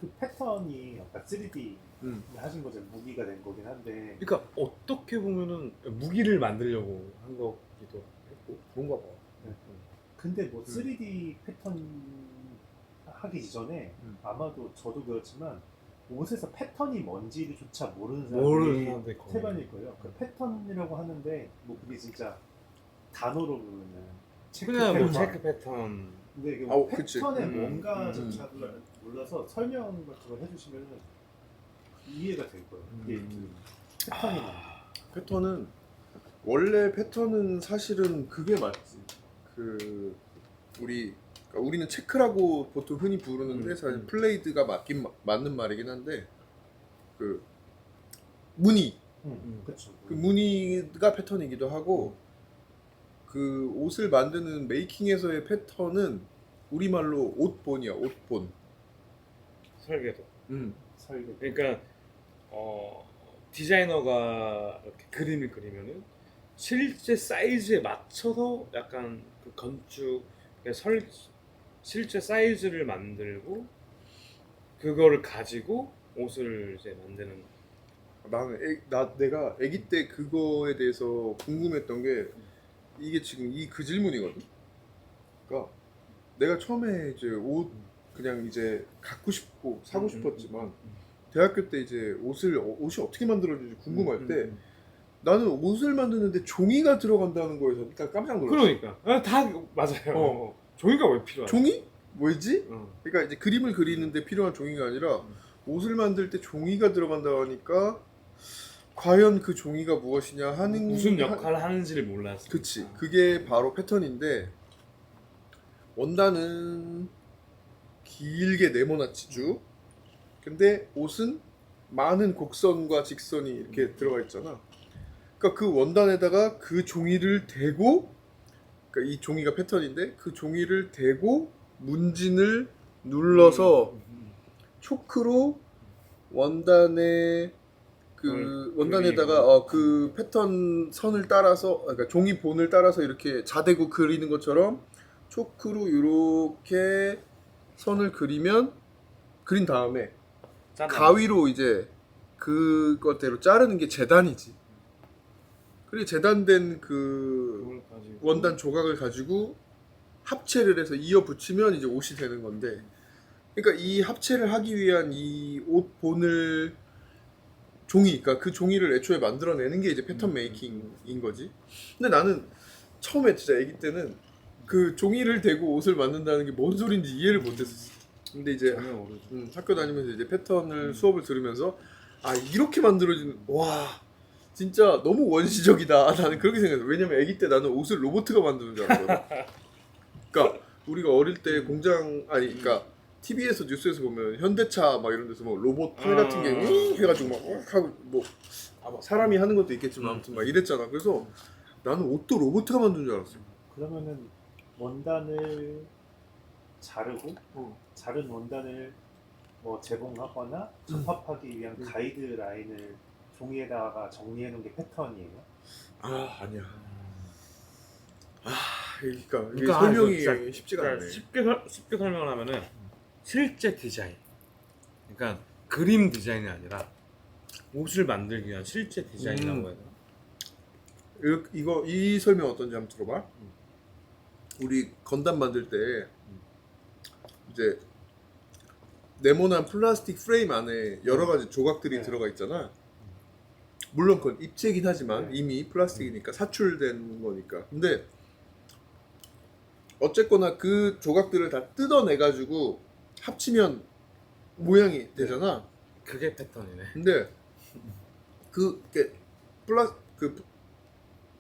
그 패턴이 아까 3D 하신 거죠. 무기가 된 거긴 한데. 그러니까 어떻게 보면은 무기를 만들려고 한 거기도 했고 그런가 봐. 네. 근데 뭐 3D 패턴 하기 이전에 아마도 저도 그렇지만 옷에서 패턴이 뭔지조차 모르는 모르는 사람들이 사람들이 거의. 태반일 거예요. 그 패턴이라고 하는데 뭐 그게 진짜 단어로 보면은 체크 그냥 뭐 패턴. 체크 패턴. 근데 이게 아, 그치. 패턴에 음, 뭔가조차 몰라서 설명 같은 걸 해주시면은 이해가 될 거예요. 이게 패턴이 뭔지. 패턴은 원래 패턴은 사실은 그게 맞지. 그 그러니까 우리는 체크라고 보통 흔히 부르는데 사실 플레이드가 맞는 말이긴 한데 그 무늬 그렇죠. 그 무늬가 패턴이기도 하고 그 옷을 만드는 메이킹에서의 패턴은 우리말로 옷본이야. 옷본. 설계도. 설계. 그러니까 디자이너가 이렇게 그림을 그리면은 실제 사이즈에 맞춰서 약간 그 건축 실제 사이즈를 만들고 그거를 가지고 옷을 이제 만드는. 내가 아기 때 그거에 대해서 궁금했던 게 이게 지금 그 질문이거든. 그러니까 내가 처음에 이제 옷 그냥 이제 갖고 싶고 사고 싶었지만 대학교 때 이제 옷이 어떻게 만들어지는지 궁금할 때 나는 옷을 만드는데 종이가 들어간다는 거에서 일단 깜짝 놀랐어. 그러니까 다 맞아요. 종이가 왜 필요하지? 종이? 뭐지? 어. 그러니까 이제 그림을 그리는데 필요한 종이가 아니라 옷을 만들 때 종이가 들어간다고 하니까 과연 그 종이가 무엇이냐 하는 무슨 역할을 하는지를 몰랐어. 그치. 그게 바로 패턴인데 원단은 길게 네모나지 쭉. 근데 옷은 많은 곡선과 직선이 이렇게 들어가 있잖아. 그러니까 그 원단에다가 그 종이를 대고, 그러니까 이 종이가 패턴인데 그 종이를 대고 문진을 눌러서 초크로 원단에 원단에다가 그 패턴 선을 따라서, 그러니까 종이 본을 따라서 이렇게 자대고 그리는 것처럼 초크로 이렇게 선을 그린 다음에 가위로 이제 그것대로 자르는 게 재단이지. 그리고 재단된 그 원단 조각을 가지고 합체를 해서 이어 붙이면 이제 옷이 되는 건데, 그러니까 이 합체를 하기 위한 이 옷 본을 그러니까 그 종이를 애초에 만들어내는 게 이제 패턴 메이킹인 거지. 근데 나는 처음에 진짜 아기 때는 그 종이를 대고 옷을 만든다는 게 뭔 소린지 이해를 못했었어. 근데 이제 학교 다니면서 이제 패턴을 수업을 들으면서 이렇게 만들어지는, 와 진짜 너무 원시적이다. 나는 그렇게 생각했어. 왜냐면 아기 때 나는 옷을 로봇가 만드는 줄 알았거든. 그러니까 우리가 어릴 때 그러니까 TV에서 뉴스에서 보면 현대차 막 이런 데서 뭐 로봇 팔 같은 게 해가지고 막 하고 뭐 사람이 하는 것도 있겠지만 아무튼 막 이랬잖아. 그래서 나는 옷도 로봇가 만드는 줄 알았어. 그러면은 원단을 자르고 자른 원단을 뭐 제공하거나 접합하기 위한 가이드라인을 종이에다가 정리해 놓은 게 패턴이에요? 아니야. 그러니까 이게 그러니까 설명이 진짜 쉽지가 그러니까 않네. 쉽게 설명을 하면은 실제 디자인, 그러니까 그림 디자인이 아니라 옷을 만들기 위한 실제 디자인이라고 해야 되나? 이 설명 어떤지 한번 들어봐. 우리 건담 만들 때 이제 네모난 플라스틱 프레임 안에 여러 가지 조각들이 들어가 있잖아. 물론 그건 입체이긴 하지만 이미 플라스틱이니까 사출된 거니까. 근데 어쨌거나 그 조각들을 다 뜯어내가지고 합치면 모양이 되잖아. 그게 패턴이네. 근데 그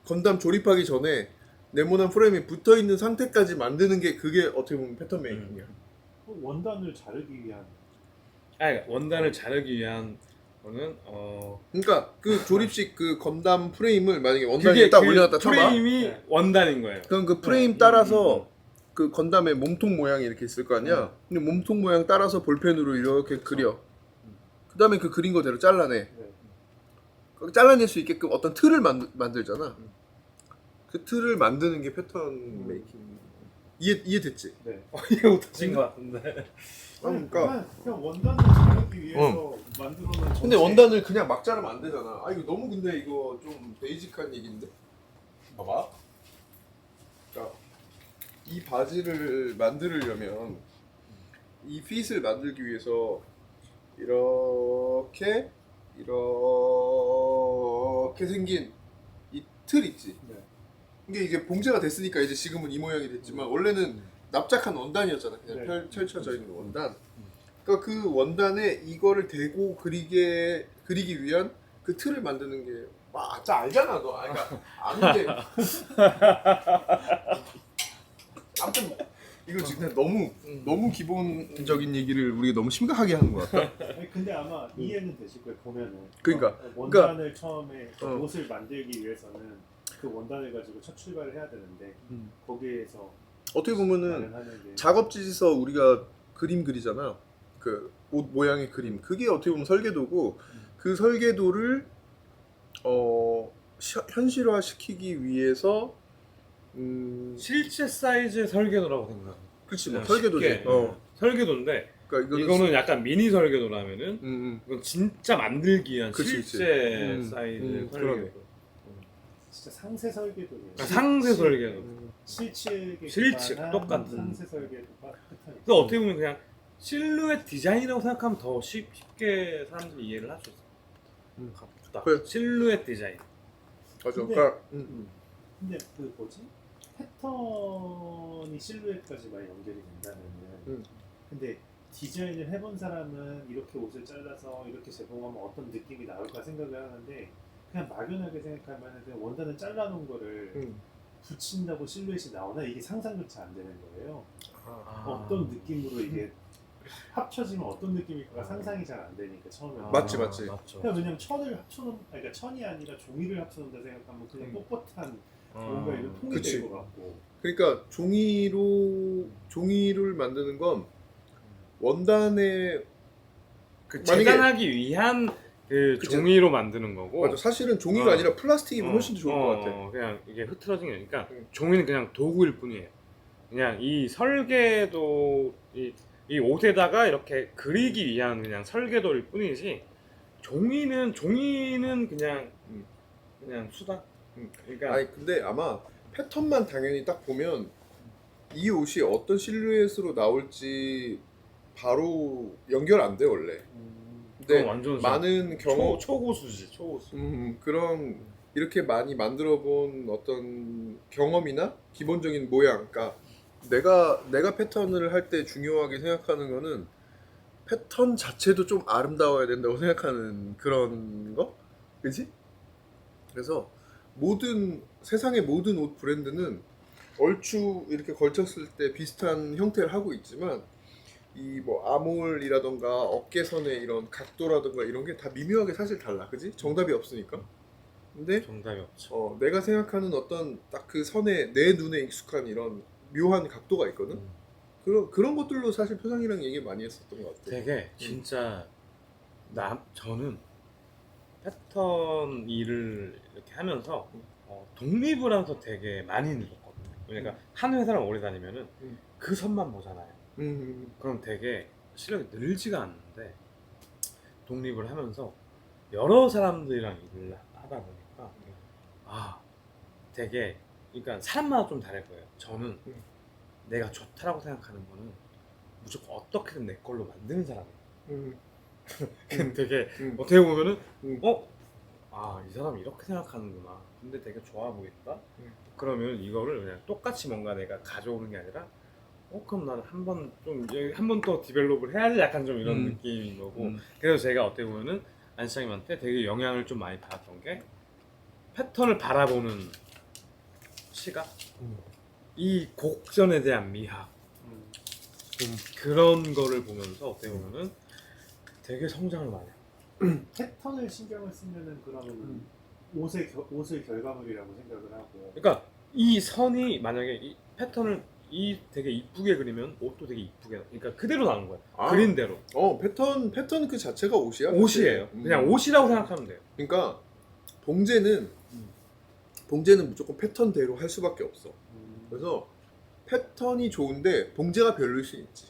건담 조립하기 전에 네모난 프레임이 붙어 있는 상태까지 만드는 게 그게 어떻게 보면 패턴 메이킹이야. 원단을 자르기 위한. 원단을 자르기 위한 거는 그러니까 그 조립식 그 건담 프레임을 만약에 원단에 딱 올려놨다 쳐봐. 프레임이 원단인 거예요. 그럼 그 프레임 따라서 그 건담의 몸통 모양이 이렇게 있을 거 아니야. 근데 몸통 모양 따라서 볼펜으로 이렇게 그려. 그 다음에 그 그린 거대로 잘라내. 잘라낼 수 있게끔 어떤 틀을 만들잖아. 그 틀을 만드는 게 패턴 메이킹. 이해됐지? 네. 이해 못하신 것 같은데. 그러니까 그냥 원단을 자르기 위해서 만들어놓은 근데 원단을 그냥 막 자르면 안 되잖아. 아 이거 너무 근데 이거 좀 베이직한 얘기인데. 봐봐. 자, 이 바지를 만들려면 이 핏을 만들기 위해서 이렇게 생긴 이 틀 있지. 네. 이게 이제 봉제가 됐으니까 이제 지금은 이 모양이 됐지만 원래는 납작한 원단이었잖아. 그냥 네. 펼쳐져 있는 원단. 그러니까 그 원단에 이거를 대고 그리기 위한 그 틀을 만드는 게 진짜 알잖아 너. 그러니까 아는데 아무튼 이거 지금 너무 기본적인 얘기를 우리가 너무 심각하게 하는 것 같다. 아니, 근데 아마 이해는 되실 거예요 보면은. 그러니까, 원단을 처음에 어. 옷을 만들기 위해서는 그 원단을 가지고 첫 출발을 해야 되는데 거기에서 어떻게 보면은 마련하는 게 작업지에서 우리가 그림 그리잖아. 그 옷 모양의 그림. 그게 어떻게 보면 설계도고 그 설계도를 현실화시키기 위해서 실제 사이즈의 설계도라고 생각합니다. 그렇지 뭐 그냥 설계도지. 쉽게. 설계도인데 그러니까 이거는 약간 미니 설계도라면은 음. 이건 진짜 만들기 위한 그치, 실제 그치. 사이즈의 그러네. 설계도. 진짜 상세 설계도예요. 상세 설계도. 실측에 실측, 기반한 똑같은. 상세 설계도가 패턴이. 그래서 어떻게 보면 그냥 실루엣 디자인이라고 생각하면 더 쉽게 사람들이 이해를 할 수 있어. 딱 그래. 실루엣 디자인. 맞아. 근데- 그러니까 근데 그 뭐지? 패턴이 실루엣까지만 연결이 된다면은 근데 디자인을 해본 사람은 이렇게 옷을 잘라서 이렇게 제공하면 어떤 느낌이 나올까 생각을 하는데 그냥 막연하게 생각하면 그냥 원단을 잘라놓은 거를 붙인다고 실루엣이 나오나 이게 상상조차 안 되는 거예요. 어떤 느낌으로 이게 합쳐지면 어떤 느낌일까 상상이 잘 안 되니까 처음에. 맞지. 맞죠. 그냥 왜냐면 천을 합쳐놓은 그러니까 천이 아니라 종이를 합쳐놓는다 생각하면 그냥 뻣뻣한 뭔가 이런 통이 그치. 될 것 같고. 그러니까 종이를 만드는 건 원단의 그 만약에- 재단하기 위한 그 그치. 종이로 만드는 거고. 맞아. 사실은 종이가 어. 아니라 플라스틱이면 훨씬 더 좋을 것 같아. 그냥 이게 흐트러진 게 아니니까 응. 종이는 그냥 도구일 뿐이에요. 그냥 이 설계도 이 옷에다가 이렇게 그리기 위한 그냥 설계도일 뿐이지 종이는 그냥 수다. 그러니까 아니 근데 아마 패턴만 당연히 딱 보면 이 옷이 어떤 실루엣으로 나올지 바로 연결 안 돼 원래. 근데 그건 완전 많은 경험 초고수지 초고수. 그런 이렇게 많이 만들어 본 어떤 경험이나 기본적인 모양, 그러니까 내가 패턴을 할 때 중요하게 생각하는 거는 패턴 자체도 좀 아름다워야 된다고 생각하는 그런 거, 그지? 그래서 세상의 모든 옷 브랜드는 얼추 이렇게 걸쳤을 때 비슷한 형태를 하고 있지만 이 뭐 아몰이라던가 어깨선의 이런 각도라던가 이런 게 다 미묘하게 사실 달라, 그지? 정답이 없으니까. 근데 정답이 없죠. 내가 생각하는 어떤 딱 그 선에 내 눈에 익숙한 이런 묘한 각도가 있거든. 그런 것들로 사실 표상이랑 얘기 많이 했었던 것 같아. 되게 진짜 저는 패턴 일을 이렇게 하면서 독립을 하면서 되게 많이 늘었거든요. 그러니까 한 회사를 오래 다니면은 그 선만 보잖아요. 그럼 되게 실력이 늘지가 않는데 독립을 하면서 여러 사람들이랑 일을 하다 보니까 되게 그러니까 사람마다 좀 다를 거예요. 저는 내가 좋다라고 생각하는 거는 무조건 어떻게든 내 걸로 만드는 사람이에요. 되게 어떻게 보면은 이 사람이 이렇게 생각하는구나. 근데 되게 좋아 보겠다. 그러면 이거를 그냥 똑같이 뭔가 내가 가져오는 게 아니라 그럼 나는 한 번 더 디벨롭을 해야지, 약간 좀 이런 느낌인 거고. 그래서 제가 어떻게 보면은 안시장님한테 되게 영향을 좀 많이 받았던 게 패턴을 바라보는 시각, 이 곡선에 대한 미학, 좀 그런 거를 보면서 어떻게 보면은 되게 성장을 많이 해요. 패턴을 신경을 쓰면은 그러면 옷을 결과물이라고 생각을 하고. 그러니까 이 선이 만약에 이 패턴을 되게 이쁘게 그리면 옷도 되게 이쁘게, 그러니까 그대로 나오는 거야. 그린 대로. 패턴 그 자체가 옷이야. 옷이에요. 그냥 옷이라고 생각하면 돼요. 그러니까 봉제는 무조건 패턴대로 할 수밖에 없어. 그래서 패턴이 좋은데 봉제가 별로일 수 있지.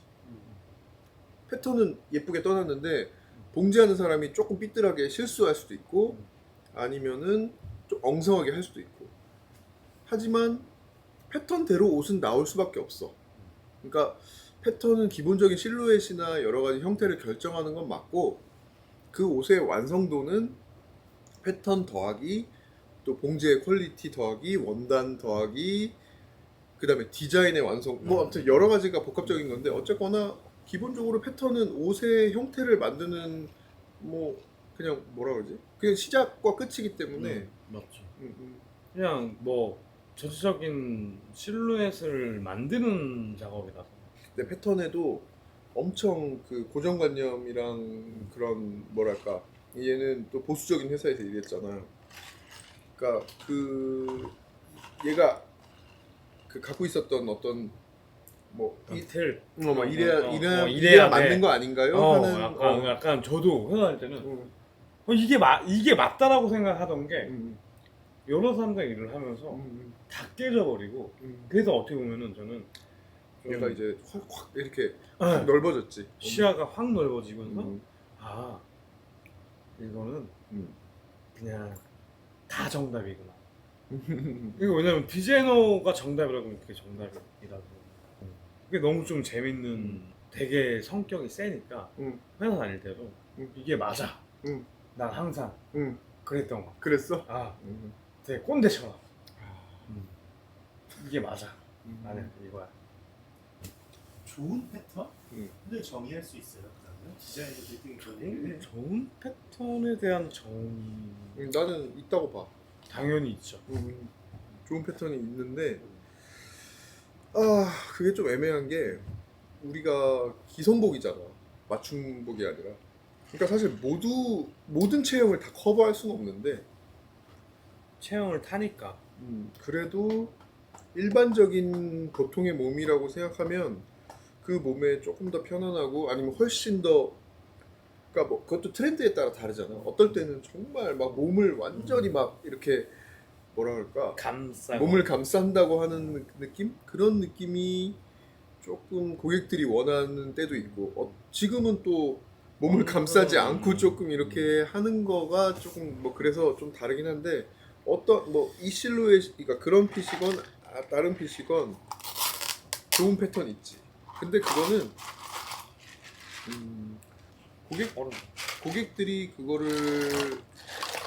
패턴은 예쁘게 떠났는데 봉제하는 사람이 조금 삐뚤하게 실수할 수도 있고 아니면은 좀 엉성하게 할 수도 있고. 하지만 패턴대로 옷은 나올 수밖에 없어. 그러니까 패턴은 기본적인 실루엣이나 여러 가지 형태를 결정하는 건 맞고 그 옷의 완성도는 패턴 더하기 또 봉제의 퀄리티 더하기 원단 더하기 그 다음에 디자인의 완성 뭐 아무튼 여러 가지가 복합적인 건데 어쨌거나 기본적으로 패턴은 옷의 형태를 만드는 뭐 그냥 뭐라 그러지? 그냥 시작과 끝이기 때문에 맞죠. 음. 그냥 뭐 전체적인 실루엣을 만드는 작업이라서. 근데 패턴에도 엄청 그 고정관념이랑 그런 뭐랄까 얘는 또 보수적인 회사에서 일했잖아요. 그러니까 그 얘가 그 갖고 있었던 어떤 뭐 디테일. 막 이래야 이래야 이래야 돼. 맞는 거 아닌가요? 하는 약간 저도 회사할 때는 음, 이게 맞다라고 생각하던 게 음, 여러 사람들 일을 하면서 음, 다 깨져버리고 음. 그래서 어떻게 보면은 저는 좀 얘가 이제 확 이렇게 네. 확 넓어졌지. 시야가 확 넓어지면서 음, 아 이거는 음. 그냥 다 정답이구나. 음. 이거 왜냐면 디자이너가 정답이라고 하면 그게 정답이라서 그게 너무 좀 재밌는 되게 성격이 세니까 음. 회사 다닐 때도 이게 맞아. 음. 난 항상 음. 그랬던 거. 그랬어? 아 음. 되게 꼰대처럼 이게 맞아. 음. 나는 이거야. 좋은 패턴을 정의할 수 있어요. 그러면 디자이너들이 그런 얘기를 좋은 패턴에 대한 정의 나는 있다고 봐. 당연히 있죠. 좋은 패턴이 있는데 아 그게 좀 애매한 게 우리가 기성복이잖아. 맞춤복이 아니라. 그러니까 사실 모든 체형을 다 커버할 수는 없는데 체형을 타니까 그래도 일반적인 보통의 몸이라고 생각하면 그 몸에 조금 더 편안하고 아니면 훨씬 더 그러니까 뭐 그것도 트렌드에 따라 다르잖아. 어떨 때는 정말 막 몸을 완전히 막 이렇게 뭐라 그럴까 감싸고 몸을 감싼다고 하는 느낌? 그런 느낌이 조금 고객들이 원하는 때도 있고 지금은 또 몸을 감싸지 않고 조금 이렇게 하는 거가 조금 뭐 그래서 좀 다르긴 한데 어떤 뭐 이 실루엣 그러니까 그런 핏이건 다른 핏이건 좋은 패턴 있지. 근데 그거는 고객들이 그거를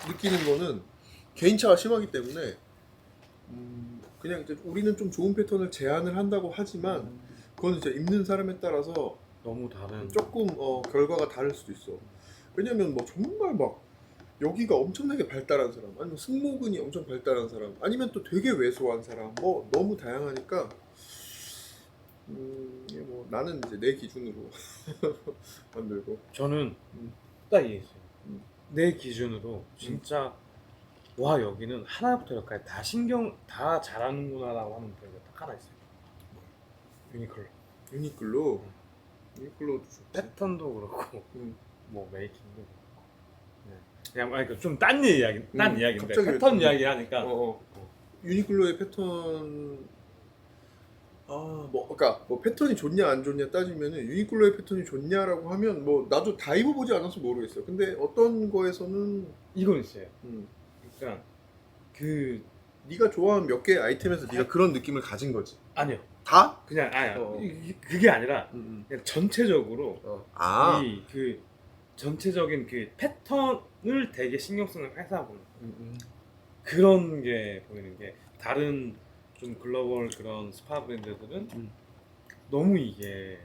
느끼는 거는 개인차가 심하기 때문에 그냥 이제 우리는 좀 좋은 패턴을 제안을 한다고 하지만 그건 이제 입는 사람에 따라서 너무 다른 조금 결과가 다를 수도 있어. 왜냐면 뭐 정말 막 여기가 엄청나게 발달한 사람 아니면 승모근이 엄청 발달한 사람 아니면 또 되게 왜소한 사람 뭐 너무 다양하니까 이게 뭐 나는 이제 내 기준으로 만들고 저는 음. 딱 이해했어요. 음. 내 기준으로 진짜 와 여기는 하나부터 열까지 다 신경 다 잘하는구나라고 하는 브랜드가 딱 하나 있어요. 유니클로. 유니클로도 좋지. 패턴도 그렇고 음. 뭐 메이킹도 그렇고. 네. 그냥 아니 좀딴 이야기인데 갑자기 패턴 왜- 이야기 하니까 유니클로의 패턴 그러니까 뭐 패턴이 좋냐 안 좋냐 따지면은 유니클로의 패턴이 좋냐라고 하면 뭐 나도 다 입어보지 않아서 모르겠어. 근데 어떤 거에서는 이건 있어요. 음, 그러니까 그 네가 좋아하는 몇 개의 아이템에서 네가 그런 느낌을 가진 거지. 아니요. 다? 그냥 아니야. 어. 그게 아니라 음. 그냥 전체적으로 아. 이 그 전체적인 그 패턴을 되게 신경 쓰는 회사 보는 그런 게 보이는 게 다른 좀 글로벌 그런 스파 브랜드들은 너무 이게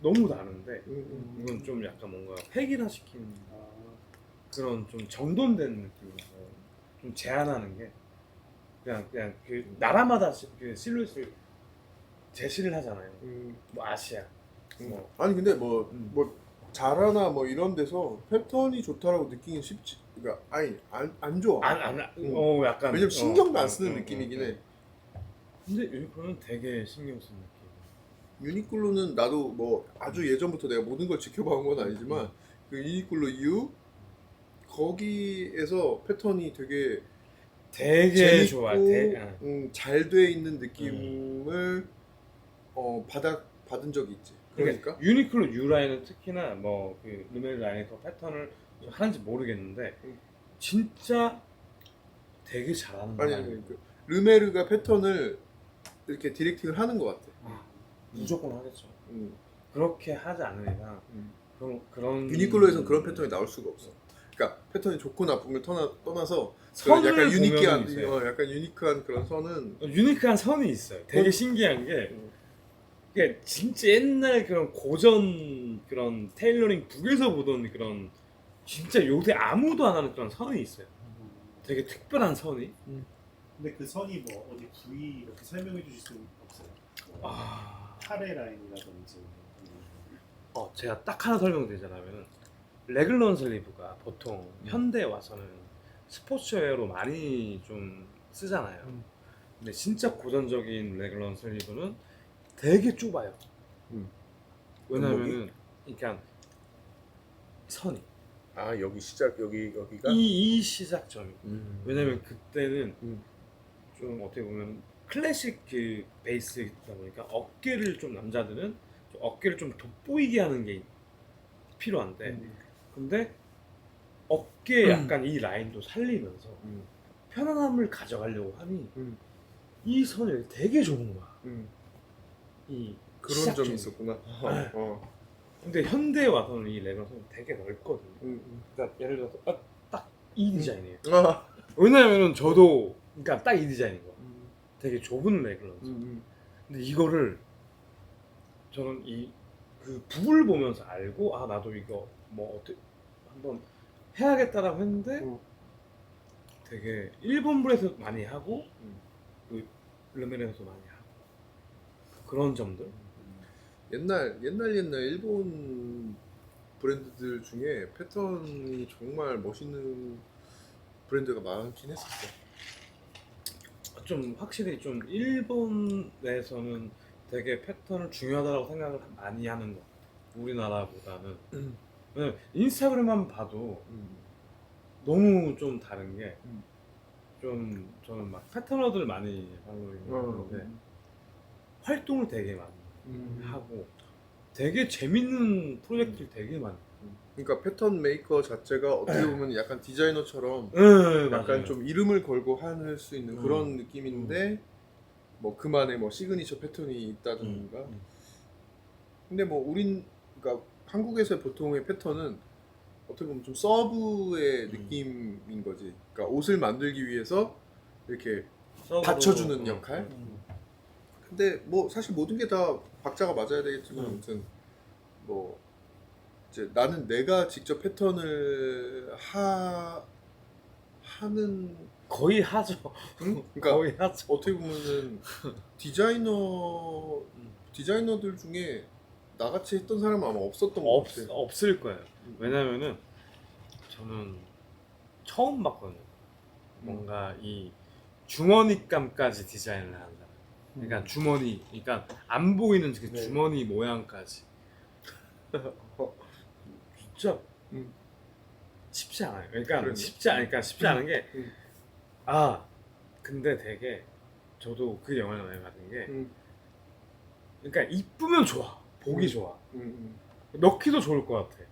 너무 다른데 이건 좀 약간 뭔가 획일화시킨 그런 좀 정돈된 느낌이라서 좀 제한하는 게 그냥 그 나라마다 그 실루엣을 제시를 하잖아요. 뭐 아시아 뭐 아니 근데 뭐 자라나 뭐 이런 데서 패턴이 좋다라고 느끼긴 쉽지. 그러니까 아니 안 좋아. 약간 왜냐면 신경도 안 쓰는 느낌이긴 해. 근데 유니클로는 되게 신경 쓰는 느낌. 유니클로는 나도 뭐 아주 예전부터 내가 모든 걸 지켜봐온 건 아니지만 그 유니클로 U 거기에서 패턴이 되게 되게 재밌고 좋아. 잘 돼 있는 느낌을 받은 적이 있지. 그러니까 유니클로 U 라인은 특히나 뭐 그 르메르 라인의 더 패턴을 하는지 모르겠는데 진짜 되게 잘하는 아니 거야. 그 르메르가 패턴을 이렇게 디렉팅을 하는 것 같아. 무조건 하겠죠. 음. 그렇게 하지 않는 이상 그런 유니클로에서는 그런 패턴이 나올 수가 없어. 그러니까 패턴이 좋고 나쁨을 떠나서 그 선을 약간 보면은 유니크한 있어요. 약간 유니크한 그런 선은 유니크한 선이 있어요. 되게 신기한 게 그게 진짜 옛날 그런 고전 그런 테일러링 북에서 보던 그런 진짜 요새 아무도 안 하는 그런 선이 있어요. 되게 특별한 선이. 근데 그 선이 뭐 어디 부위 이렇게 설명해 주실 수 없어요? 뭐 팔의 라인이라든지. 제가 딱 하나 설명드리자면 레글런 슬리브가 보통 현대에 와서는 스포츠웨어로 많이 좀 쓰잖아요. 근데 진짜 고전적인 레글런 슬리브는 되게 좁아요. 왜냐면은 그러니까 선이 여기 시작 여기가 이 시작점이. 왜냐면 그때는 좀 어떻게 보면 클래식 그 베이스이다 보니까 어깨를 좀 남자들은 좀 어깨를 좀 돋보이게 하는 게 필요한데 근데 어깨 약간 이 라인도 살리면서 편안함을 가져가려고 하니 이 선이 되게 좋은 거야. 이 그런 시작점이. 점이 있었구나. 근데 현대에 와서는 이 레거선이 되게 넓거든요. 그러니까 예를 들어서 딱 이 디자인이에요. 왜냐면은 저도 그러니까 딱 이 디자인인 거야. 되게 좁은 레글런스. 근데 이거를 저는 그 북을 보면서 알고 나도 이거 뭐 어떻게 한번 해야겠다라고 했는데 되게 일본 브랜드에서 많이 하고 그 르메르에서 많이 하고 그런 점들. 옛날 일본 브랜드들 중에 패턴이 정말 멋있는 브랜드가 많긴 했었어. 좀 확실히 좀 일본 내에서는 되게 패턴을 중요하다고 생각을 많이 하는 것 같아요. 우리나라보다는. 왜냐면 인스타그램만 봐도 너무 좀 다른 게 좀 저는 막 패턴러들 많이 팔로우인데 활동을 되게 많이 하고 되게 재밌는 프로젝트를 되게 많이. 그러니까 패턴 메이커 자체가 어떻게 보면 약간 디자이너처럼 약간 맞아요. 좀 이름을 걸고 할 수 있는 그런 느낌인데 뭐 그만의 뭐 시그니처 패턴이 있다든가. 근데 뭐 그러니까 한국에서의 보통의 패턴은 어떻게 보면 좀 서브의 느낌인 거지. 그러니까 옷을 만들기 위해서 이렇게 받쳐주는 역할. 근데 뭐 사실 모든 게 다 박자가 맞아야 되겠지만 아무튼 뭐 이제 나는 내가 직접 패턴을 하는 거의 하죠. 그러니까 거의 하죠. 어떻게 보면은 디자이너들 중에 나같이 했던 사람은 아마 없었던 것 같아. 없을 거예요. 왜냐면은 저는 처음 봤거든요. 뭔가 이 주머니감까지 디자인을 하는 사람. 그러니까 주머니, 그러니까 안 보이는 그 주머니 모양까지. 진짜 쉽지 않아요. 그러니까 그러네. 쉽지 않은 게 근데 되게 저도 그 영향을 많이 받은 게 그러니까 이쁘면 좋아. 보기 좋아. 넣기도 좋을 것 같아.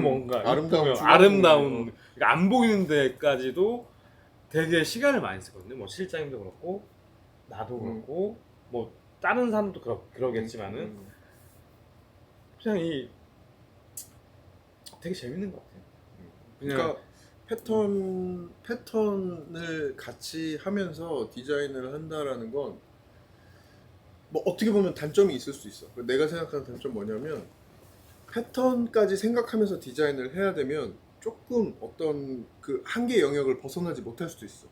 뭔가 아름다운 아름다운 그러니까 안 보이는 데까지도 되게 시간을 많이 쓰거든요. 뭐 실장님도 그렇고 나도 그렇고 뭐 다른 사람도 그러겠지만은 그냥 되게 재밌는 것 같아요. 그러니까 패턴을 같이 하면서 디자인을 한다라는 건 뭐 어떻게 보면 단점이 있을 수 있어. 내가 생각하는 단점 뭐냐면 패턴까지 생각하면서 디자인을 해야 되면 조금 어떤 그 한계 영역을 벗어나지 못할 수도 있어.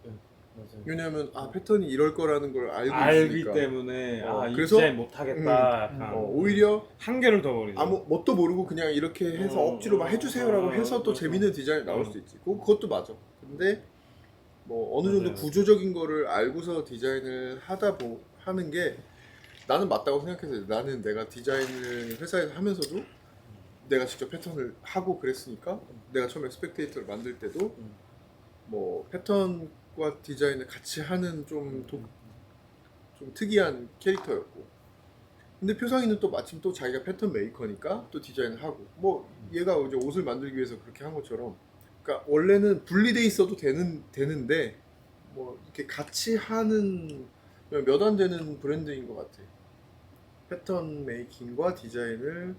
맞아요. 왜냐하면 패턴이 이럴 거라는 걸 알기 있으니까. 때문에 이 그래서 디자인 못하겠다. 약간 오히려 한계를 더 버리죠. 뭣도 모르고 그냥 이렇게 해서 억지로 막 해주세요라고 해서 또 재밌는 디자인이 나올 수도 있지. 그것도 맞아. 근데 뭐 어느 정도 맞아요. 구조적인 거를 알고서 디자인을 하는 게 나는 맞다고 생각해서 나는 내가 디자인을 회사에서 하면서도 내가 직접 패턴을 하고 그랬으니까 내가 처음에 스펙테이터를 만들 때도 뭐 패턴 과 디자인을 같이 하는 좀 특이한 캐릭터였고, 근데 표상이는 또 마침 또 자기가 패턴 메이커니까 또 디자인을 하고, 뭐 얘가 이제 옷을 만들기 위해서 그렇게 한 것처럼, 그러니까 원래는 분리돼 있어도 되는데 뭐 이렇게 같이 하는 몇 안 되는 브랜드인 것 같아. 패턴 메이킹과 디자인을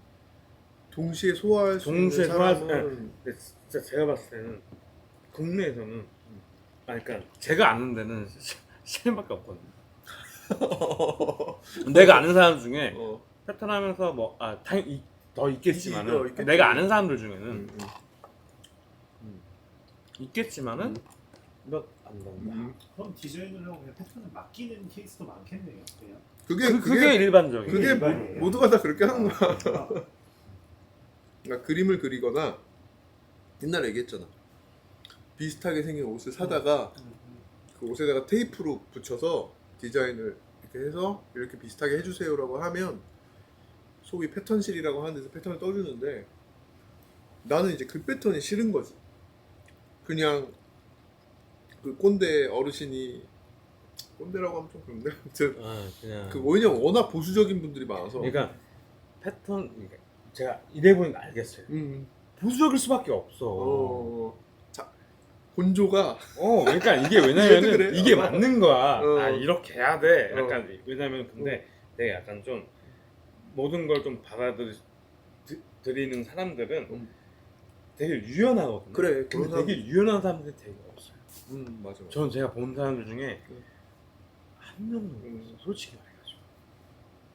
동시에 소화할 수 있는 사람은 근데 진짜 제가 봤을 때는 국내에서는 그러니까 제가 아는 데는 시인밖에 없거든요. 내가 아는 사람 중에 패턴 하면서 뭐 당연히 더 있겠지만은 있겠지. 내가 아는 사람들 중에는 있겠지만은 몇 안 된다. 그럼 디자인을 하고 그냥 패턴을 맡기는 케이스도 많겠네요. 그냥. 그게 일반적이에요. 그게 일반이에요. 모두가 다 그렇게 하는 거야. 아, 그러니까 그림을 그리거나 옛날에 얘기했잖아. 비슷하게 생긴 옷을 사다가 그 옷에다가 테이프로 붙여서 디자인을 이렇게 해서 이렇게 비슷하게 해주세요라고 하면 소위 패턴실이라고 하는 데서 패턴을 떠주는데, 나는 이제 그 패턴이 싫은 거지. 그냥 그 꼰대 어르신이, 꼰대라고 하면 좀 그런데 아무튼 그냥 그 왜냐면 워낙 보수적인 분들이 많아서. 그러니까 패턴 그러니까 제가 이래 보니까 알겠어요. 보수적일 수밖에 없어. 자, 곤조가 그러니까 이게 얘도 왜냐면은 그래. 이게 맞는 거야. 이렇게 이렇게 해야 돼. 약간 왜냐면 근데 내가 약간 좀 모든 걸 좀 받아들이는 사람들은 되게 유연하거든요. 그래, 근데 그런 되게 유연한 사람들이 되게 없어요. 맞아. 저는 제가 본 사람들 중에 음. 한 명도 없어요. 솔직히 말해가지고.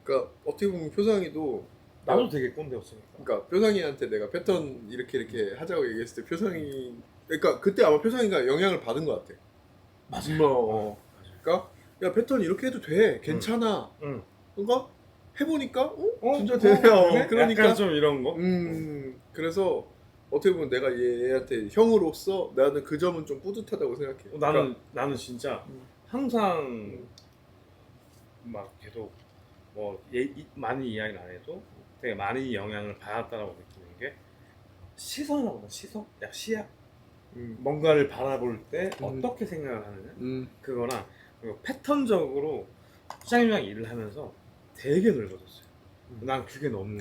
그러니까 어떻게 보면 표상이도, 나도 되게 꼰대였으니까. 그러니까 표상이한테 내가 패턴 이렇게 하자고 얘기했을 때 표상이, 그러니까 그때 아마 표상이가 영향을 받은 것 같아. 맞아요. 뭐, 그러니까 야 패턴 이렇게 해도 돼, 괜찮아. 그러니까 해보니까 진짜 되네요. 그러니까 약간 좀 이런 거. 그래서 어떻게 보면 내가 얘한테 형으로서 나는 그 점은 좀 뿌듯하다고 생각해. 나는 진짜 항상 막 계속 뭐 많이 이야기는 안 해도 되게 많이 영향을 받았다라고 느끼는 게 시선하고 시선, 시야. 뭔가를 바라볼 때 어떻게 생각을 하느냐 그거랑 그리고 패턴적으로 시장님이랑 일을 하면서 되게 넓어졌어요. 난 그게 너무,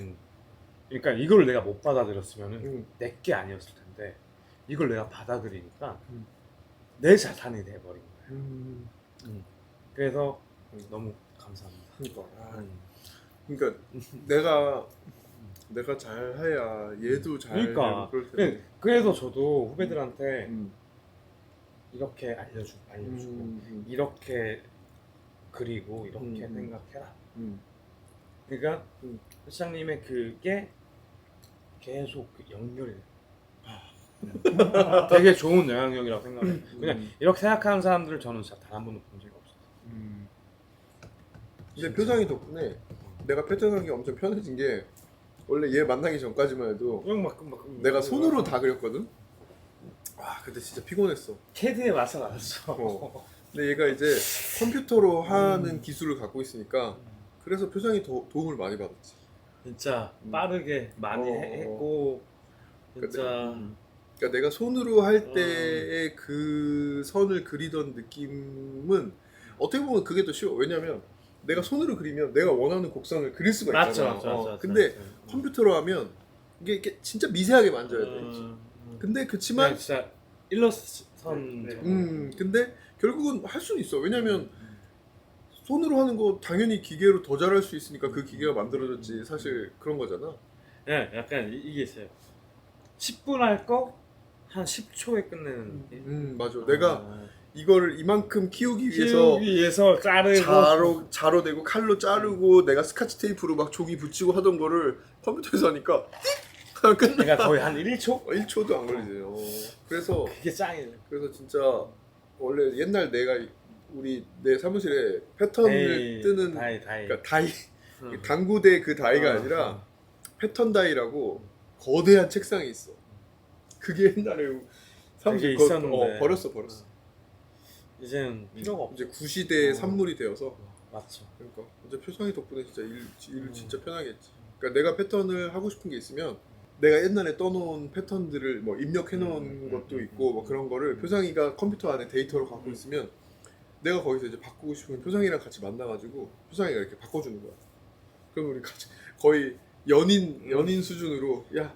그러니까 이걸 내가 못 받아들였으면은 내게 아니었을 텐데 이걸 내가 받아들이니까 내 자산이 돼버린 거예요. 그래서 너무 감사합니다. 그러니까 내가 잘해야 얘도 잘 그러니까 되고 그럴 텐데. 그래서 저도 후배들한테 이렇게 알려주고 이렇게 그리고 이렇게 생각해라. 그러니까 시장님의 그게 계속 연결이 돼요. 되게 좋은 영향력이라고 생각해요. 그냥 이렇게 생각하는 사람들을 저는 진짜 단 한 번도 본 적이 없어요. 근데 표정이 덕분에 내가 패턴하는 게 엄청 편해진 게, 원래 얘 만나기 전까지만 해도 내가 손으로 다 그렸거든. 근데 진짜 피곤했어. 캐드의 맛을 알았어. 근데 얘가 이제 컴퓨터로 하는 기술을 갖고 있으니까 그래서 표정이 더 도움을 많이 받았지. 진짜 빠르게 많이 했고 진짜 그러니까 내가 손으로 할 때의 그 선을 그리던 느낌은 어떻게 보면 그게 더 쉬워. 왜냐면 내가 손으로 그리면 내가 원하는 곡선을 그릴 수가 있잖아. 맞죠. 근데 컴퓨터로 하면 이게 진짜 미세하게 만져야 돼. 근데 그치만 진짜 일러스트선 근데 결국은 할 수는 있어. 왜냐면 손으로 하는 거 당연히 기계로 더 잘할 수 있으니까 그 기계가 만들어졌지. 사실 그런 거잖아. 네, 약간 이게 있어요. 10분 할 거 한 10초에 끝내는 게. 맞아. 내가 이거를 이만큼 키우기 위해서 자르고 자로 대고 칼로 자르고 내가 스카치 테이프로 막 종이 붙이고 하던 거를 컴퓨터에서 하니까 끝나. 그러니까 거의 한 1초? 1초도 안 걸리지. 그래서 그게 짱이에요. 그래서 진짜 원래 옛날 내가 내 사무실에 패턴을 뜨는 다이 그러니까 다이 당구대 그 다이가 아니라 패턴 다이라고 거대한 책상이 있어. 그게 옛날에 사무실 있었는데 버렸어. 이제는 필요가 없어. 이제 구시대의 산물이 되어서. 맞죠. 그러니까 이제 표정이 덕분에 진짜 일 진짜 편하게 했지. 그러니까 내가 패턴을 하고 싶은 게 있으면 내가 옛날에 떠놓은 패턴들을 뭐 입력해 놓은 것도 있고 뭐 그런 거를 표상이가 컴퓨터 안에 데이터로 갖고 있으면 내가 거기서 이제 바꾸고 싶으면 표상이랑 같이 만나가지고 표상이가 이렇게 바꿔주는 거야. 그럼 우리 같이 거의 연인 수준으로 야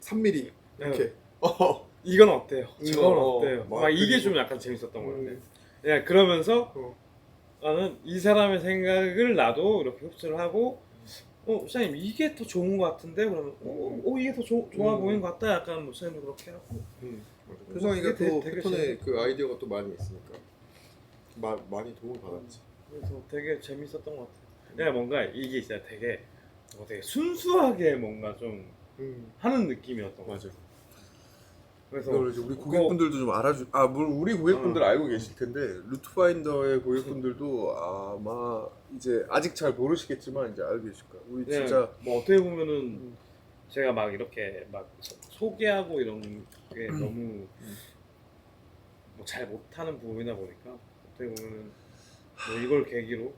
3mm 이렇게 이건 어때요? 저건 어, 어때요? 막 막 이게 그리고- 좀 약간 재밌었던 것 같아. 야 그러면서 나는 이 사람의 생각을 나도 이렇게 흡수를 하고 시장님 이게 더 좋은 것 같은데 그러면 이게 더 좋아 보이는 것 같다 약간 뭐 시장님도 그렇게 하고 표상이가 그게 또 되게 패턴에 재밌- 그 아이디어가 또 많이 있으니까 많이 도움을 받았지. 그래서 되게 재밌었던 것 같아. 내가 뭔가 이게 진짜 되게 순수하게 뭔가 좀 하는 느낌이었던 것 같아. 맞아. 그래서 이걸 이제 우리 고객분들도 좀 물론 우리 고객분들 알고 계실 텐데 루트파인더의 고객분들도 아마 이제 아직 잘 모르시겠지만 이제 알고 계실 거야. 우리 그냥 진짜 뭐 어떻게 보면은 제가 막 이렇게 막 소개하고 이런 게 너무 뭐 잘 못하는 부분이다 보니까 어떻게 보면은 뭐 이걸 계기로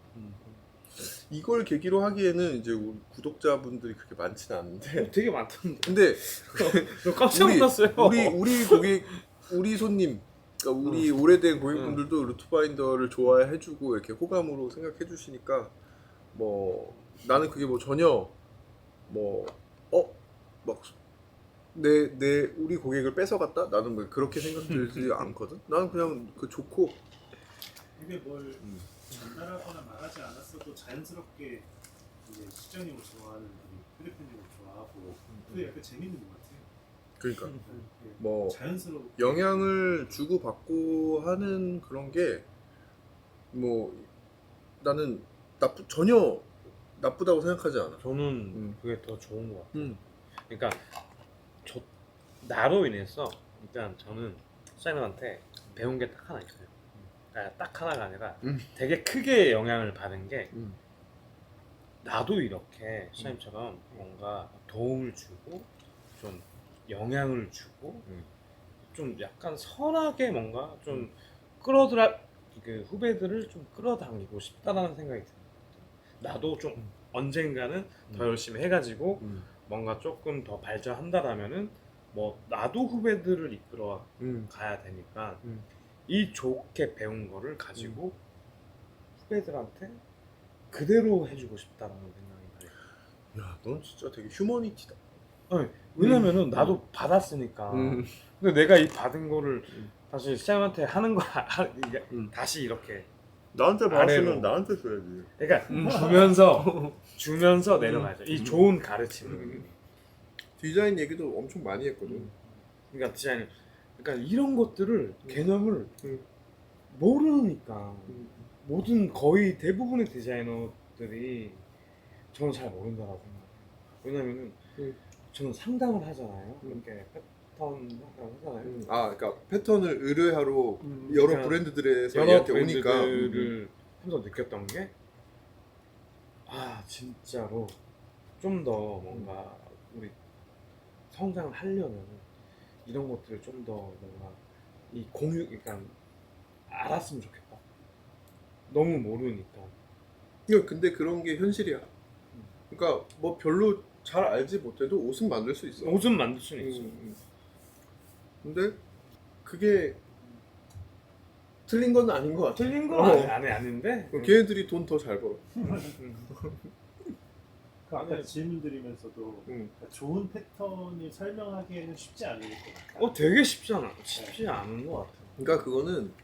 이걸 계기로 하기에는 이제 우리 구독자분들이 그렇게 많지는 않은데 되게 많던데. 근데 저 깜짝 놀랐어요. 우리 손님 그러니까 우리 오래된 고객분들도 루트파인더를 좋아해주고 이렇게 호감으로 생각해주시니까 뭐 나는 그게 뭐 전혀 내 우리 고객을 뺏어갔다? 나는 뭐 그렇게 생각들지 않거든. 나는 그냥 그 좋고 이게 뭘 전달하거나 말하지 않았어도 자연스럽게 이제 시장님을 좋아하는 우리 필리핀님을 좋아하고 그게 약간 재밌는 것 같아요. 그러니까 이게 뭐 자연스럽게 영향을 주고 받고 하는 그런 게 뭐 나는 전혀 나쁘다고 생각하지 않아. 저는 그게 더 좋은 것 같아요. 그러니까 나로 인해서 일단 저는 사장님한테 배운 게 딱 하나 있어요. 그러니까 딱 하나가 아니라 되게 크게 영향을 받은 게 나도 이렇게 사장님처럼 뭔가 도움을 주고 좀 영향을 주고 좀 약간 선하게 뭔가 좀 그 후배들을 좀 끌어당기고 싶다라는 생각이 들어요. 나도 좀 언젠가는 더 열심히 해가지고 뭔가 조금 더 발전한다라면은 뭐 나도 후배들을 이끌어 가야 되니까 이 좋게 배운 거를 가지고 후배들한테 그대로 해주고 싶다라는 생각이 들어요. 야, 넌 진짜 되게 휴머니티다. 왜냐면은 나도 받았으니까. 근데 내가 이 받은 거를 다시 시장한테 하는 거 다시 이렇게 나한테 아래로. 받았으면 나한테 줘야지. 그러니까 주면서 내려가죠. 이 좋은 가르침. 디자인 얘기도 엄청 많이 했거든. 그러니까 디자인, 그러니까 이런 것들을 개념을 모르니까 모든 거의 대부분의 디자이너들이 저는 잘 모른다고 생각해요. 왜냐면은 저는 상담을 하잖아요. 이렇게 패턴 상담을 하잖아요. 그러니까 패턴을 의뢰하러 여러 그러니까 브랜드들에서 여러 얘한테 오니까 브랜드들을 하면서 느꼈던 게 진짜로 좀 더 뭔가 우리 성장을 하려면 이런 것들을 좀 더 뭔가 이 그러니까 알았으면 좋겠다. 너무 모르니까. 근데 그런 게 현실이야. 그러니까 뭐 별로 잘 알지 못해도 옷은 만들 수 있어. 옷은 만들 수는 있어. 근데 그게 틀린 건 아닌 것 같아. 틀린 건 아닌데. 걔네들이 돈 더 잘 벌어. 그 아까 질문 드리면서도 그러니까 좋은 패턴을 설명하기에는 쉽지 않을 것 같아요. 되게 쉽지 않은 것 같아. 그러니까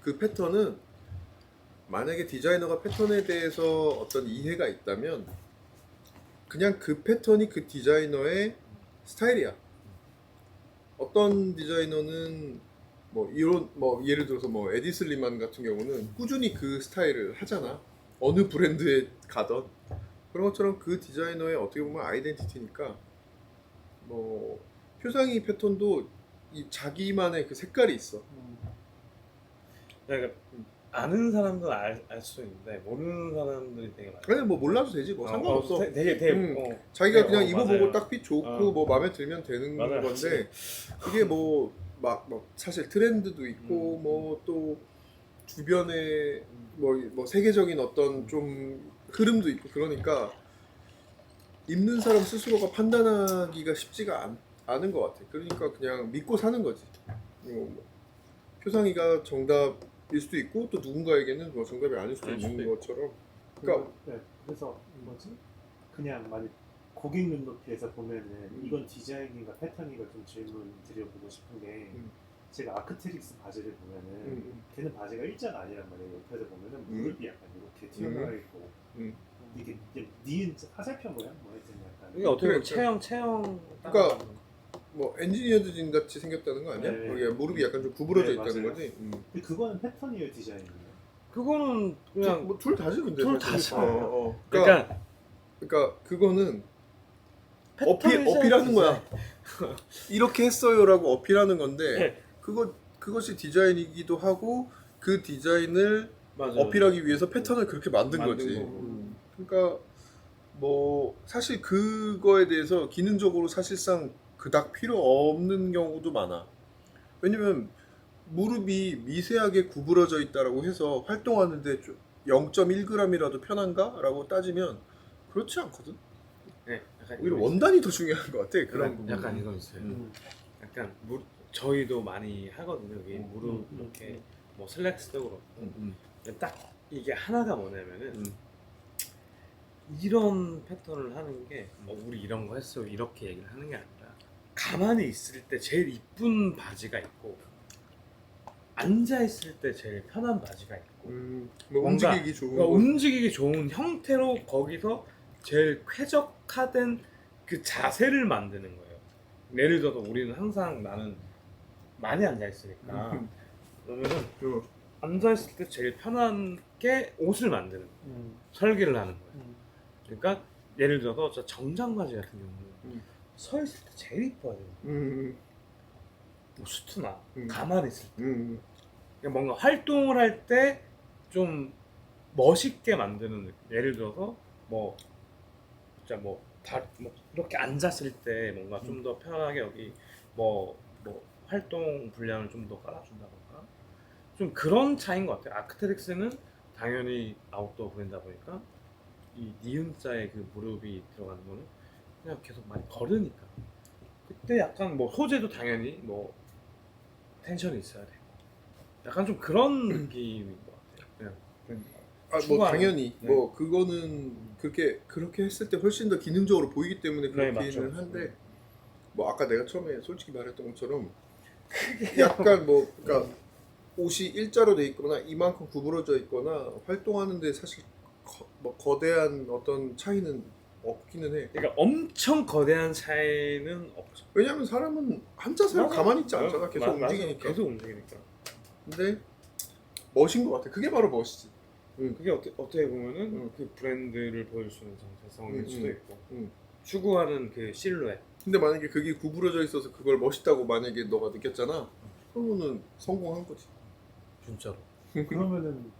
그 패턴은 만약에 디자이너가 패턴에 대해서 어떤 이해가 있다면 그냥 그 패턴이 그 디자이너의 스타일이야. 어떤 디자이너는 예를 들어서 에디 슬리만 같은 경우는 꾸준히 그 스타일을 하잖아. 어느 브랜드에 가던 그런 것처럼 그 디자이너의 어떻게 보면 아이덴티티니까 표상이 패턴도 이 자기만의 그 색깔이 있어. 그러니까 아는 사람들은 알 수 있는데 모르는 사람들이 되게 많아. 아니 몰라도 되지 상관없어. 되게 자기가 그냥 맞아요. 입어보고 딱 핏 좋고 마음에 들면 되는 맞아요. 건데 그게 사실 트렌드도 있고 또 주변에 세계적인 어떤 좀 흐름도 있고 그러니까 입는 사람 스스로가 판단하기가 쉽지가 않은 것 같아. 그러니까 그냥 믿고 사는 거지. 뭐 표상이가 정답일 수도 있고 또 누군가에게는 뭐 정답이 아닐 수도 아닐 있는 수도 것처럼. 그러니까 네, 그래서 뭐지? 그냥 만약 고객 눈높이에서 보면은 이건 디자인인가 패턴인가 좀 질문 드려보고 싶은 게 제가 아크트릭스 바지를 보면은 걔는 바지가 일자가 아니란 말이에요. 옆에서 보면은 무릎이 약간 이렇게 튀어나와 있고 이게 니은 화살표 모양 뭐 하여튼 약간 이게 어떻게 보면 그래, 체형 그러니까 뭐 엔지니어드진 같이 생겼다는 거 아니야? 네. 그러니까 무릎이 약간 좀 구부러져 네, 있다는 맞아요. 거지. 근데 그거는 패턴이에요, 디자인이에요? 그거는 그냥 뭐 둘 다지 근데 둘 사실. 다죠. 그러니까, 그러니까 그거는 패턴이 어필하는 거야. 이렇게 했어요라고 어필하는 건데 네. 그것이 디자인이기도 하고 그 디자인을 맞아요. 어필하기 위해서 패턴을 그렇게 만든 만든 거지. 거고. 그러니까 뭐 사실 그거에 대해서 기능적으로 사실상 그닥 필요 없는 경우도 많아. 왜냐면 무릎이 미세하게 구부러져 있다라고 해서 활동하는데 0.1g이라도 편한가라고 따지면 그렇지 않거든. 네, 약간 오히려 이거 원단이 더 중요한 것 같아. 그런 약간, 부분. 약간 이건 있어요. 약간 저희도 많이 하거든요. 여기 무릎 이렇게 뭐 슬랙스도 그렇고 딱 이게 하나가 뭐냐면은 이런 패턴을 하는 게 우리 이런 거 했어 이렇게 얘기를 하는 게 아니라 가만히 있을 때 제일 이쁜 바지가 있고 앉아 있을 때 제일 편한 바지가 있고 뭐 뭔가 움직이기 좋은 그러니까 거. 움직이기 좋은 형태로 거기서 제일 쾌적화된 그 자세를 만드는 거예요. 예를 들어서 우리는 항상 나는 많이 앉아 있으니까 그러면은 앉아 있을 때 제일 편하게 옷을 만드는 거예요. 설계를 하는 거예요. 그러니까 예를 들어서 저 정장 바지 같은 경우는 서 있을 때 제일 이뻐야 돼요. 뭐 수트나 가만히 있을 때 그러니까 뭔가 활동을 할 때 좀 멋있게 만드는 느낌. 예를 들어서 뭐 진짜 뭐 이렇게 앉았을 때 뭔가 좀 더 편하게 여기 뭐 활동 분량을 좀 더 깔아준다던가 좀 그런 차이인 것 같아요. 아크테릭스는 당연히 아웃도어 브랜드다 보니까 이 니은자의 그 무릎이 들어가는 거는 그냥 계속 많이 걸으니까 그때 약간 뭐 소재도 당연히 뭐 텐션이 있어야 되고 약간 좀 그런 느낌인 것 같아요. 그냥 뭐 추구하는- 당연히 네. 뭐 그거는 그렇게 했을 때 훨씬 더 기능적으로 보이기 때문에 네, 그렇기는 맞죠. 한데 뭐 아까 내가 처음에 솔직히 말했던 것처럼 약간 뭐 그러니까 옷이 일자로 돼 있거나 이만큼 구부러져 있거나 활동하는데 사실 뭐 거대한 어떤 차이는 없기는 해. 그러니까 엄청 거대한 차이는 없죠. 왜냐면 사람은 앉아서 맞아. 가만히 있지 않잖아. 계속 맞아. 움직이니까. 계속 움직이니까. 근데 멋인 것 같아. 그게 바로 멋이지. 그게 어떻게 보면은 그 브랜드를 보여줄 수 있는 정체성일 수도 있고 음. 추구하는 그 실루엣. 근데 만약에 그게 구부러져 있어서 그걸 멋있다고 만약에 너가 느꼈잖아. 그러면은 성공한 거지. 진짜로. 그러면은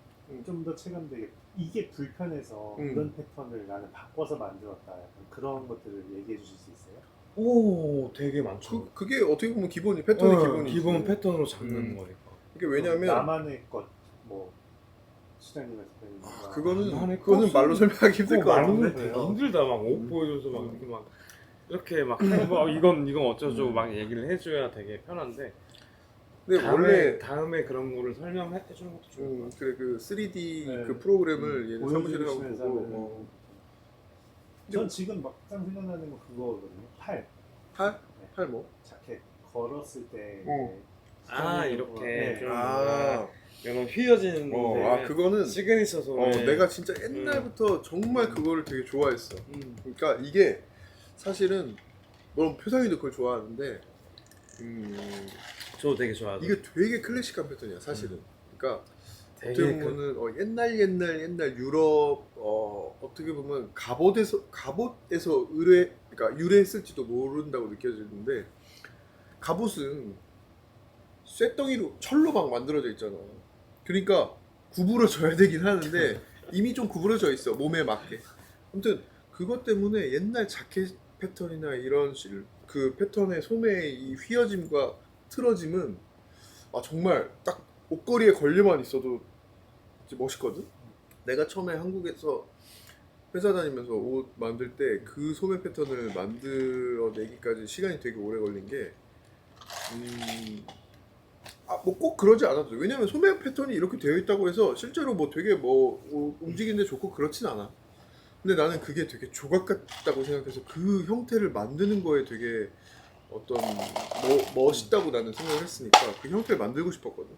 좀 더 체감되게 이게 불편해서 이런 패턴을 나는 바꿔서 만들었다. 약간 그런 것들을 얘기해 주실 수 있어요? 오, 되게 많죠. 그게 어떻게 보면 기본이 패턴의 기본이지. 기본 패턴으로 잡는 거니까. 이게 왜냐면 나만의 것뭐 시장님에서 그거는 말로 설명하기 힘들 것 말로 같은데. 되게 힘들다. 막 옷 보여줘서 이렇게 막 뭐 이건 어쩌죠 막 얘기를 해줘야 되게 편한데. 근데 원래 다음에 그런 거를 설명해 주는 것도 좋을 것 같아요. 그래 그 3D 네. 그 프로그램을 얘네 사무실에 가고 보여주시면서 보고 전 지금 막상 생각나는 건 그거거든요. 팔 팔 뭐? 자켓 걸었을 때 이렇게 네. 좀 아, 이런 휘어지는 그거는 시그니처 내가 진짜 옛날부터 정말 그거를 되게 좋아했어. 그러니까 이게 사실은 물론 표상이도 그걸 좋아하는데 저 되게 좋아하죠. 이게 되게 클래식한 패턴이야 사실은. 그러니까 되게 어떻게 보면은 옛날 유럽 어떻게 보면 갑옷에서 그러니까 유래했을지도 모른다고 느껴지는데 갑옷은 쇳덩이로 철로 막 만들어져 있잖아. 그러니까 구부러져야 되긴 하는데 이미 좀 구부러져 있어 몸에 맞게. 아무튼 그것 때문에 옛날 자켓 패턴이나 이런 그 패턴의 소매의 이 휘어짐과 틀어짐은 정말 딱 옷걸이에 걸려만 있어도 이제 멋있거든. 내가 처음에 한국에서 회사 다니면서 옷 만들 때 그 소매 패턴을 만들어내기까지 시간이 되게 오래 걸린 게 뭐 꼭 그러지 않아도 돼. 왜냐면 소매 패턴이 이렇게 되어 있다고 해서 실제로 뭐 되게 뭐 움직이는데 좋고 그렇진 않아. 근데 나는 그게 되게 조각 같다고 생각해서 그 형태를 만드는 거에 되게 어떤 멋있다고 나는 생각을 했으니까 그 형태를 만들고 싶었거든.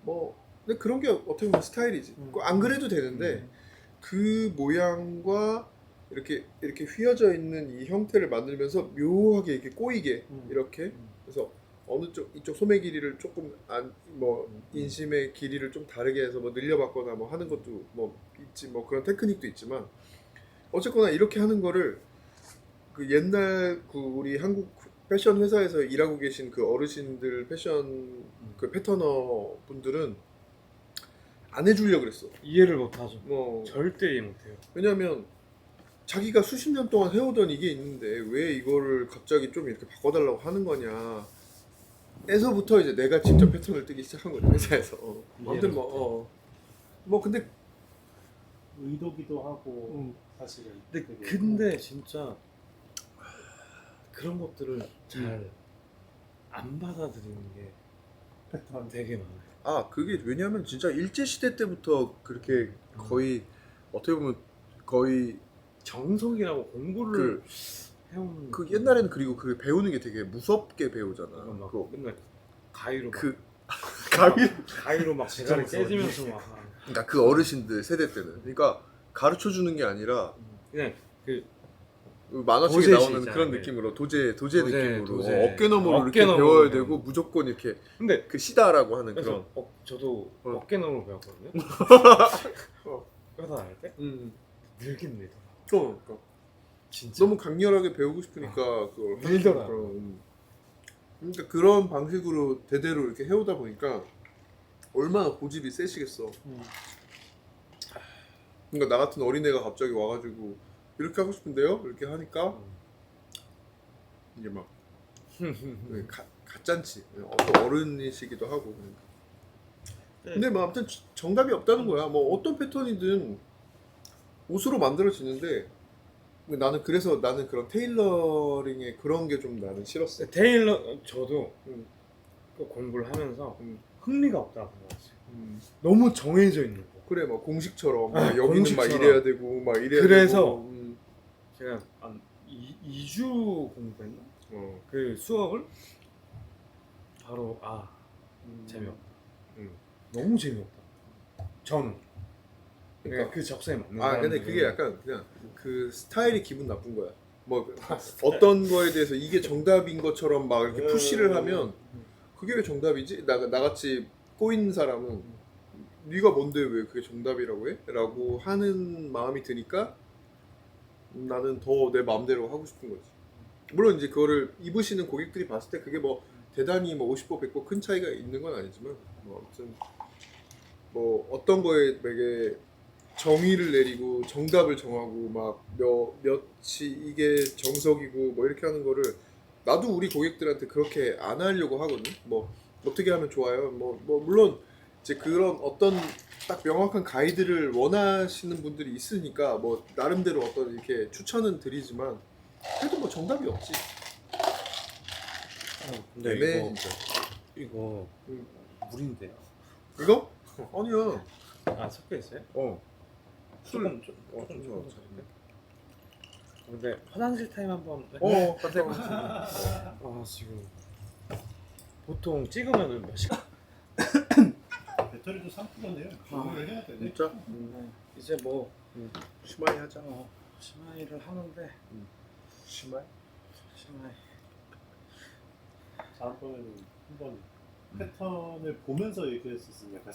뭐 근데 그런 게 어떻게 보면 스타일이지. 안 그래도 되는데 그 모양과 이렇게 휘어져 있는 이 형태를 만들면서 묘하게 이렇게 꼬이게 이렇게 그래서 어느 쪽 이쪽 소매 길이를 조금 뭐 인심의 길이를 좀 다르게 해서 뭐 늘려봤거나 뭐 하는 것도 뭐 있지 뭐 그런 테크닉도 있지만 어쨌거나 이렇게 하는 거를 그 옛날 그 우리 한국 패션 회사에서 일하고 계신 그 어르신들 패션 그 패터너 분들은 안 해주려고 그랬어. 이해를 못하죠. 뭐 절대 이해 못해요. 왜냐면 자기가 수십 년 동안 해오던 이게 있는데 왜 이거를 갑자기 좀 이렇게 바꿔달라고 하는 거냐 에서부터 이제 내가 직접 패턴을 뜨기 시작한 거죠 회사에서. 아무튼 뭐 근데 의도기도 하고 사실은. 근데 진짜 그런 것들을 잘 안 받아들이는 게 패턴 되게 많아요. 그게 왜냐면 진짜 일제 시대 때부터 그렇게 거의 어떻게 보면 거의 정석이라고 공부를 해온 그 옛날에는 그리고 그 배우는 게 되게 무섭게 배우잖아. 막 그거. 맨날 가위로 그 가위로 막 제자리 깨지면서 막 그러니까 그 어르신들 세대 때는 그러니까 가르쳐 주는 게 아니라 그냥 그 만화책에 도제시 나오는 있잖아요. 그런 느낌으로 도제 느낌으로 도제. 어깨너머로 어깨 이렇게 너머로 배워야 배우는. 되고 무조건 이렇게 근데 그 시다라고 하는 그래서 그런. 저도 어. 어깨너머로 배웠거든요. 회사 다닐 때 늘긴 늘더라. 그러니까 진짜 너무 강렬하게 배우고 싶으니까 그걸 하는 늘더라. 그런. 그러니까 그런 방식으로 대대로 이렇게 해오다 보니까 얼마나 고집이 세시겠어. 그러니까 나 같은 어린애가 갑자기 와가지고 이렇게 하고 싶은데요? 이렇게 하니까 이게 막 가짠치 어떤 어른이시기도 하고 그러니까. 근데 뭐 아무튼 정답이 없다는 거야. 뭐 어떤 패턴이든 옷으로 만들어지는데 나는 그래서 나는 그런 테일러링의 그런 게 좀 나는 싫었어. 테일러 저도 그 공부를 하면서 흥미가 없다고 생각했어요. 너무 정해져 있는 거. 그래 막 공식처럼 막 여기는 공식처럼. 막 이래야 되고 막 이래야 그래서 되고. 제가 한 2주 공부했나? 그 수업을 바로 재미없다. 너무 재미없다. 저는 그러니까 그 적성에 맞는 근데 사람들은- 그게 약간 그냥 그 스타일이 기분 나쁜 거야. 뭐 어떤 거에 대해서 이게 정답인 것처럼 막 이렇게 푸시를 하면 그게 왜 정답이지? 나같이 꼬인 사람은 네가 뭔데 왜 그게 정답이라고 해? 라고 하는 마음이 드니까 나는 더 내 마음대로 하고 싶은 거지. 물론 이제 그거를 입으시는 고객들이 봤을 때 그게 뭐 대단히 뭐 50% 100% 큰 차이가 있는 건 아니지만 뭐 아무튼 뭐 어떤 거에 되게 정의를 내리고 정답을 정하고 막 몇이 이게 정석이고 뭐 이렇게 하는 거를 나도 우리 고객들한테 그렇게 안 하려고 하거든. 뭐 어떻게 하면 좋아요. 뭐 물론 이제 그런 어떤 딱 명확한 가이드를 원하시는 분들이 있으니까 뭐 나름대로 어떤 이렇게 추천은 드리지만 그래도 뭐 정답이 없지. 근데 애매해 이거 진짜. 이거 물인데요. 이거? 아니야. 섞여 있어요? 술. 조금 근데 화장실 타임 한번 갔다 지금 보통 찍으면 몇 시간? 배터리도 3%네요. 공부를 해야 되네. 진짜? 이제 뭐 심하게 하자. 심하이를 하는데 심하게? 심하이 다음번에는 한번 패턴을 보면서 얘기했었으면 약간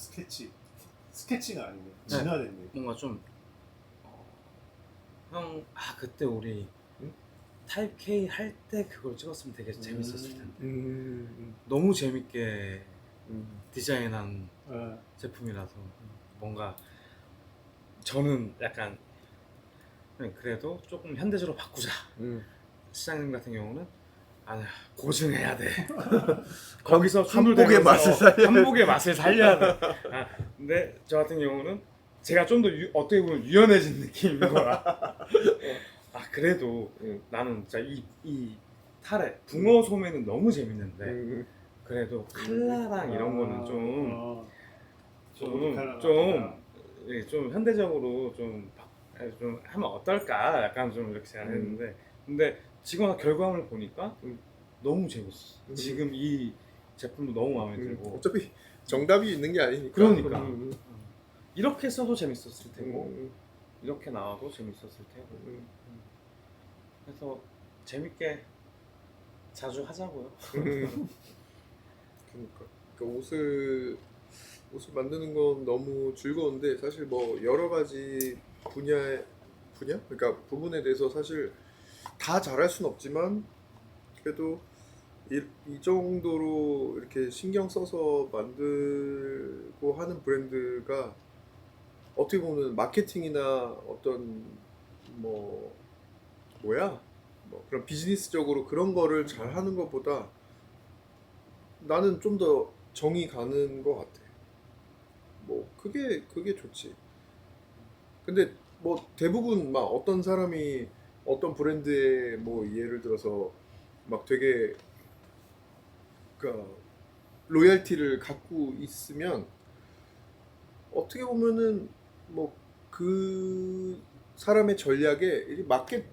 스케치가 아니네. 진화된 얘기. 뭔가 좀 그때 우리 타입 K 할 때 그걸 찍었으면 되게 재밌었을 텐데 너무 재밌게 디자인한 제품이라서 뭔가 저는 약간 그래도 조금 현대적으로 바꾸자. 시장님 같은 경우는 고증해야 돼. 거기서 한복의 맛을 살려야 돼. 한복의 맛을 살려야 돼. 근데 저 같은 경우는 제가 좀 더 어떻게 보면 유연해진 느낌인 거야. 아 그래도 나는 진짜 이 타레 붕어 소매는 너무 재밌는데 그래도 칼라랑 이런 거는 좀 현대적으로 좀 하면 어떨까 약간 좀 이렇게 생각했는데 근데 지금 결과물을 보니까 너무 재밌어. 지금 이 제품도 너무 마음에 들고 어차피 정답이 있는 게 아니니까. 그러니까 이렇게 써도 재밌었을 테고 이렇게 나와도 재밌었을 테고 그래서 재밌게 자주 하자고요. 그러니까 옷을 만드는 건 너무 즐거운데 사실 뭐 여러 가지 분야 그러니까 부분에 대해서 사실 다 잘할 수는 없지만 그래도 이 정도로 이렇게 신경 써서 만들고 하는 브랜드가 어떻게 보면 마케팅이나 어떤 뭐 그런 비즈니스적으로 그런 거를 잘 하는 것보다 나는 좀 더 정이 가는 것 같아. 뭐 그게 좋지. 근데 뭐 대부분 막 어떤 사람이 어떤 브랜드에 뭐 예를 들어서 막 되게 그 로열티를 갖고 있으면 어떻게 보면은 뭐 그 사람의 전략에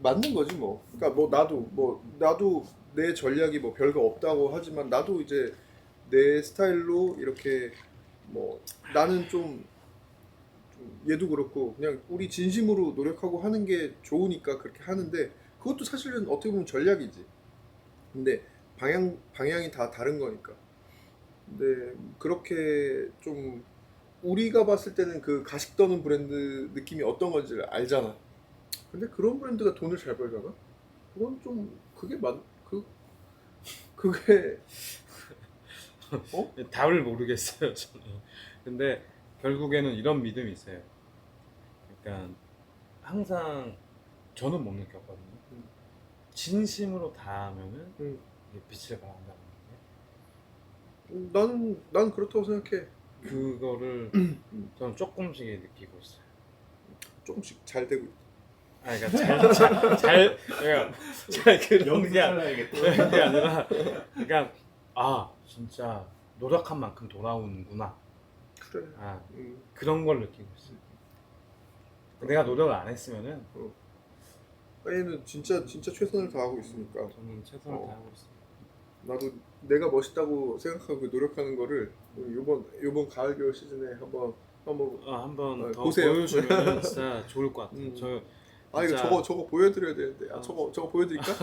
맞는 거지 뭐. 그러니까 나도 내 전략이 뭐 별거 없다고 하지만 나도 이제 내 스타일로 이렇게 뭐 나는 좀 얘도 그렇고 그냥 우리 진심으로 노력하고 하는 게 좋으니까 그렇게 하는데 그것도 사실은 어떻게 보면 전략이지. 근데 방향이 다 다른 거니까. 근데 그렇게 좀 우리가 봤을 때는 그 가식 떠는 브랜드 느낌이 어떤 건지 알잖아. 근데 그런 브랜드가 돈을 잘 벌잖아. 그건 좀 그게 답을 모르겠어요 저는. 근데 결국에는 이런 믿음이 있어요. 그러니까 항상 저는 못 느꼈거든요. 진심으로 다하면은 이게 빛을 발한다는 게. 나는 그렇다고 생각해. 그거를 저는 조금씩 느끼고 있어요. 조금씩 잘 되고 있다. 아, 그러니까 잘 그런 게 아니라, 그러니까 진짜 노력한 만큼 돌아오는구나. 그래. 그런 걸 느끼고 있어요. 내가 노력을 안 했으면은 얘는 진짜 최선을 다하고 있으니까. 저는 최선을 다하고 있습니다. 나도 내가 멋있다고 생각하고 노력하는 거를 요번 가을 겨울 시즌에 한번 더 보세요. 보여주면 진짜 좋을 것 같아요. 이거 저거 보여드려야 되는데 저거 보여드릴까?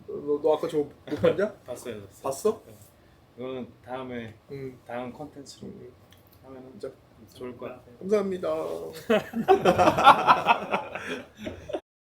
너 아까 저거 못 봤냐? 봤어요. 봤어? 네. 이거는 다음 컨텐츠로 하면은 진짜 좋을 것 같아요. 감사합니다.